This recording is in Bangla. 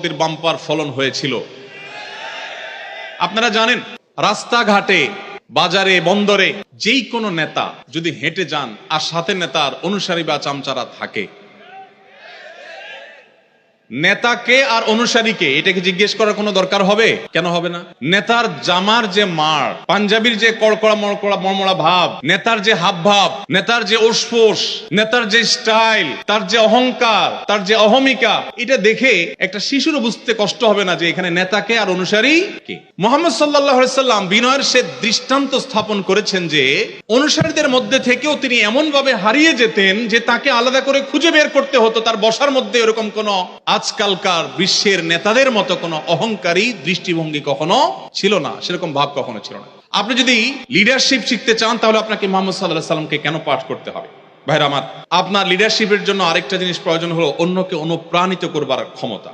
সম্পত্তির বাম্পার ফলন হয়েছিল। আপনারা জানেন, রাস্তাঘাটে, বাজারে, বন্দরে যেই কোনো নেতা যদি হেঁটে যান আর সাথে নেতার অনুসারী বা চামচারা থাকে, নেতাকে আর অনুসারীকে এটাকে জিজ্ঞেস করার কোনো দরকার হবে? কেন হবে না? নেতার জামার যে মার, পাঞ্জাবির যে কড়কড়া মড়কড়া মড়মড়া ভাব, নেতার যে হাব ভাব, নেতার যে ওসফোস, নেতার যে স্টাইল, তার যে অহংকার, তার যে অহমিকা, এটা দেখে একটা শিশুরও বুঝতে কষ্ট হবে না যে এখানে নেতাকে আর অনুসারী কে। মুহাম্মদ সাল্লাল্লাহু আলাইহি সাল্লাম বিনয়ের সে দৃষ্টান্ত স্থাপন করেছেন যে অনুসারীদের মধ্যে থেকেও তিনি এমন ভাবে হারিয়ে যেতেন যে তাকে আলাদা করে খুঁজে বের করতে হতো। তার বসার মধ্যে এরকম কোন আজকালকার বিশ্বের নেতাদের মতো কোনো অহংকারী দৃষ্টিভঙ্গি কখনো ছিল না, সেরকম ভাব কখনো ছিল না। আপনি যদি লিডারশিপ শিখতে চান তাহলে আপনাকে মুহাম্মদ সাল্লাল্লাহু আলাইহি সাল্লামকে কেন পাঠ করতে হবে? ভাইরা আমার, আপনার লিডারশিপের জন্য আরেকটা জিনিস প্রয়োজন হলো অন্যকে অনুপ্রাণিত করবার ক্ষমতা।